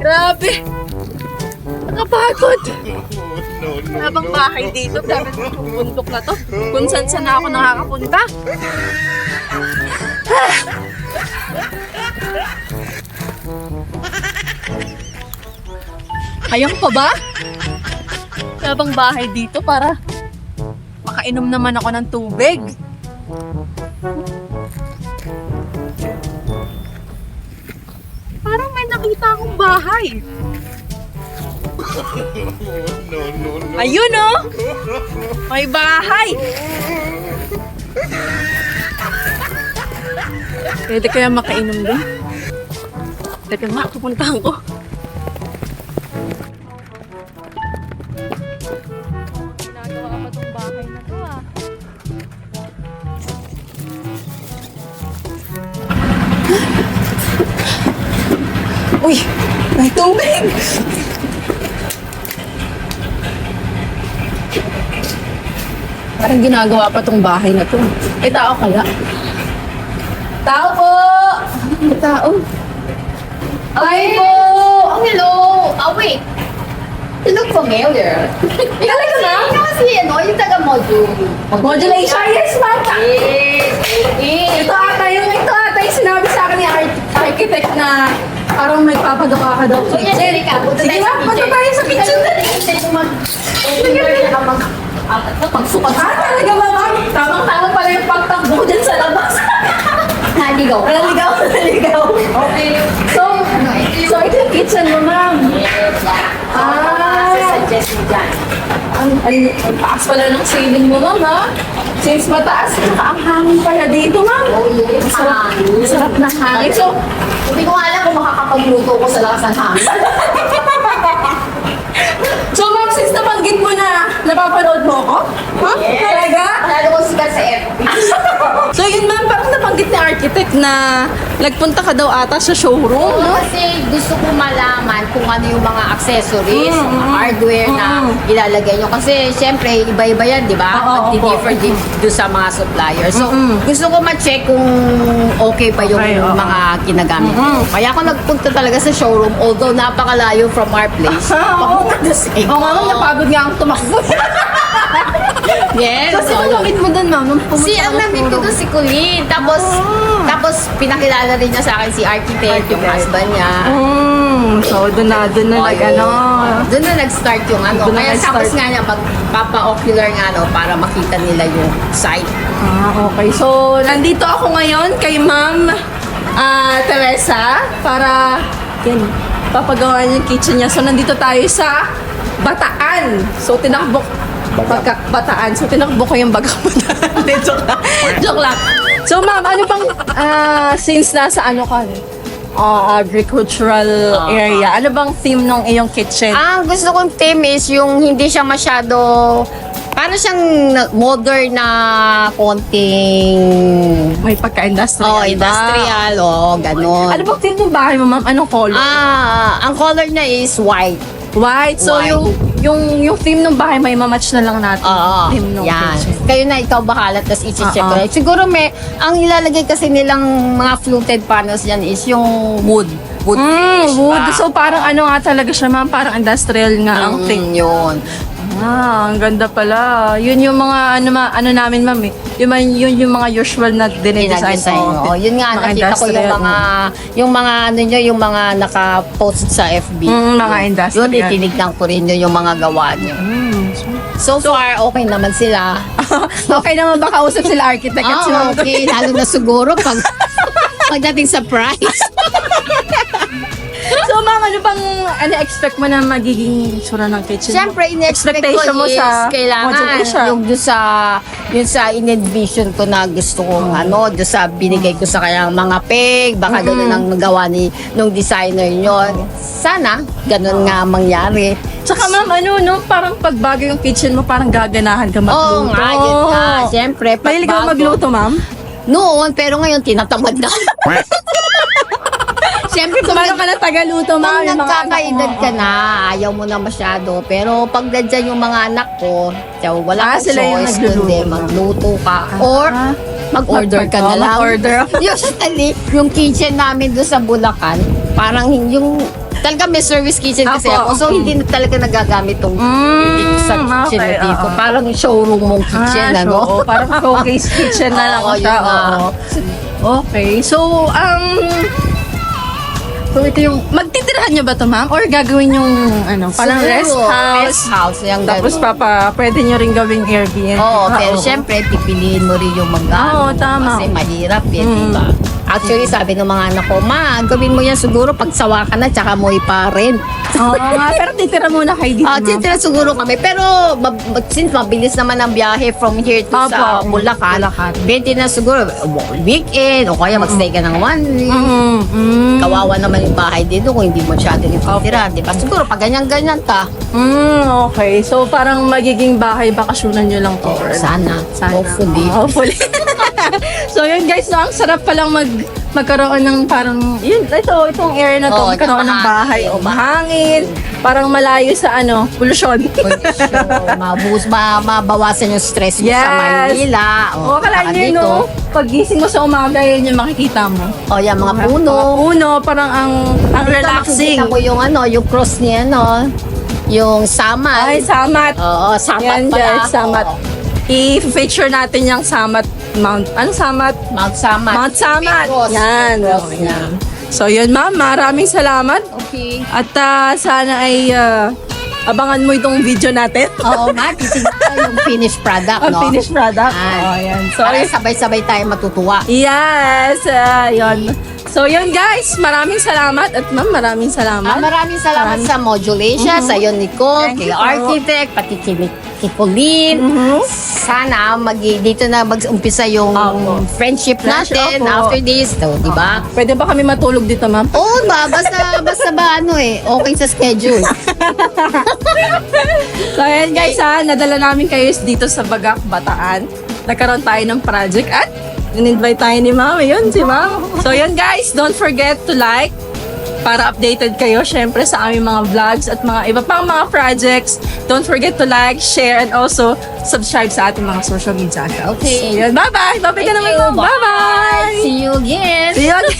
Grabe! Nakapagod! Habang bahay dito, grabe itong bundok na to. Kung saan na ako nakakapunta. Ayun pa ba? Habang bahay dito para makainom naman ako ng tubig. Parang may nakita akong bahay. Ayun oh! May bahay! Pwede kaya makainom doon? Teka nga, pupuntahan ko. Ginagawa pa itong bahay na to ah. Uy! May tubig! Parang ginagawa pa tong bahay na to. Eh, tao kaya? Tao po! May tao. Ay po! Oh, hello! Oh, wait! You look familiar. Talaga na? Ikaw kasi, ano, yung taga-module. Modulation? Yes, ma'am! Yes! Okay. Ito ata yung sinabi sa akin ni architect na parang may papagawa ka daw. Kuya, Jerica, punta Sige tayo ma'am, punta tayo sa kitchen. Magsukat. Talaga ba, ma'am? Tamang-tama pala yung pagtakbo ko dyan sa labas. Naligaw. Naligaw. Okay. So ito yung kitchen mo, ma'am. Yes. Ah. Suggest mo dyan. Ang taas pala ng ceiling mo, ma'am, ha? Since mataas, ang hangin pala dito, ma'am. Oh, yes. Sarap na hangin. So, Hindi ko alam kung makakapagluto ko sa lakas ng hangin. ma'am, since nabanggit mo na napapanood mo ako? Huh? Talaga? Lalo ko sikat sa FB. So yun ma'am, parang nabanggit ni architect na nagpunta ka daw ata sa showroom, no? Kasi gusto ko malaman kung ano yung mga accessories, mga hardware na ilalagay nyo. Kasi syempre, iba-iba yan, di ba? Oo, Differ din doon sa mga suppliers. So, gusto ko ma-check kung okay pa yung Okay, oo. mga ginagamit ko. Kaya ako nagpunta talaga sa showroom, although napakalayo from our place. Papunta doon sa Oo nga ma'am, napagod nga ang tumakbo. Yes. So sino namit mo dun ma'am? Nung pumunta Si ka ang sa namit ko showroom? doon si Colleen. Tapos pinakilala rin niya sa akin si architect, yung husband niya. So doon na nag-ano. Doon na nag-start yung ano. Doon na Kaya nag-start. tapos nga niya, magpapa-ocular nga ano, para makita nila yung site. Okay. So nandito ako ngayon kay ma'am Teresa para yan, papagawa niya yung kitchen niya. So nandito tayo sa Bataan. So tinakbo Bataan. So tinakbo ko yung bagang Bataan. Joke lang. Joke lang. So ma'am, ano bang since nasa ano ka? Agricultural area. Ano bang theme ng iyong kitchen? Ang gusto kong theme is yung hindi siya masyado, paano siyang modern na konting, May pagka-industrial. industrial, ganun. Ano bang theme ng bahay mo, ma'am? Anong color? Ang color niya is white. White. So White. yung theme ng bahay may mamatch na lang natin. Oo, Theme ng yan. kitchen. Kayo na, ikaw bahala, tapos i-check Oo. ko na. Siguro ang ilalagay kasi nilang mga fluted panels yan is yung wood. Wood finish. Wood. So parang ano nga talaga siya, ma'am? Parang industrial nga ang theme. Yun. Ang ganda pala. Yun yung mga ano namin, ma'am eh. Yun yung mga usual na dinedesign Pinadesign ko. mo. Yun nga, Mga nakita ko yung mga ano nyo, yung mga naka-post sa FB. Mga industrial. Yun, itinignan ko rin yun, yung mga gawa nyo. So far, okay naman sila. Okay naman ba kausap sila architect at si ma'am? Okay. Lalo na siguro pagdating sa price. So ma'am, ano bang expect mo na magiging sura ng kitchen? Siyempre, in-expect ko Expectation mo is sa kailangan modulation. yung sa in-envision ko na gusto kong doon sa binigay ko sa kanyang mga peg, baka doon ang nagawa nung designer nyo. Sana, ganun nga mangyari. Tsaka ma'am, parang pagbago yung kitchen mo, parang gaganahan ka magluto. Oo nga, yun nga. Siyempre, Mahilig ka pagbago. magluto, ma'am? Noon, pero ngayon tinatamad na. Siyempre, So, meron ka na tagaluto, ma'am? pag yung mga nagkakaedad anak mo? ka na, ayaw mo na masyado. Pero pag nandiyan yung mga anak ko, wala kang sila yung choice nagluluto. kundi magluto ka. Or mag-order ka na lang. Mag-order. Usually, yung kitchen namin doon sa Bulacan, parang yung Talaga may service kitchen kasi Apo. ako. So, hindi na talaga nagagamit tong dito sa kitchen okay, na dito. oo. Parang showroom mong kitchen, ano? Oo, parang showcase kitchen na lang Oo, siya. yun nga. Oo. Okay. So, so ito yung, magtitirahan nyo ba ito, ma'am? Or gagawin yung, parang Siguro, rest house? Rest house. Yung Tapos, pwede nyo rin gawing Airbnb. Oo, pero Oo. syempre, pipiliin mo rin yung Oo, tama. Kasi mahirap yan, di ba? Actually, sabi ng mga anak ko, ma, gawin mo yan siguro pag sawa ka na, tsaka mo iparin. Oo nga, pero titira muna kayo dito, ma'am. Titira siguro kami. Pero, since mabilis naman ang biyahe from here to sa Opo. Bulacan, 20 na siguro, weekend, o kaya magstay ka ng 1 week. Kawawa naman yung bahay dito kung hindi mo siya din ititira, di ba? Siguro, pag ganyan-ganyan ka, Okay. So, parang magiging bahay, bakasyonan nyo lang to. sana, hopefully. Hopefully. So, yun guys, no, ang sarap palang magkaroon ng parang, itong area na to, Oo, magkaroon ng mahangin. bahay. O, mahangin. Parang malayo sa, polusyon. Mabawasan yung stress mo sa Maynila. O, akala saka nyo, dito. pag gising mo sa umaga, yun yung makikita mo. O, yan, mga puno. Mga puno, parang ang relaxing. Nakikita ko yung yung cross niya, yung samat. Ay, samat. Oo, samat Yan, pala. guys, samat. Oo. I-feature natin yung Samat Mount. Anong Samat? Mount Samat. Mount Samat. May cross. Yan. May cross Oh, niya. yan. So, yun ma'am. Maraming salamat. Okay. At sana ay abangan mo itong video natin. Oo nga, titignan ko yung finished product, Ang no? finished product. Yan. Oh, yan. So, Para sabay-sabay tayo matutuwa. yes. Yun. So, yun guys. Maraming salamat. At ma'am, maraming salamat. Maraming salamat sa Modulation, sa iyo, Nicole, Thank kay you po. Architect, pati kay Colleen. Sana dito na mag-umpisa yung Opo. friendship natin Opo. after this, di ba? Pwede ba kami matulog dito, ma'am? Oo ba? Basta ba okay sa schedule. So, ayan guys nadala namin kayo dito sa Bagak, Bataan. Nagkaroon tayo ng project at in-invite tayo ni Ma'am. Yun, si Ma'am. So, ayan guys, don't forget to like para updated kayo syempre sa aming mga vlogs at mga iba pang mga projects. Don't forget to like, share, and also subscribe sa ating mga social media accounts. Okay. So, yun, bye-bye! Bye-bye ka naman, Ma'am! Bye-bye! See you again. See you again!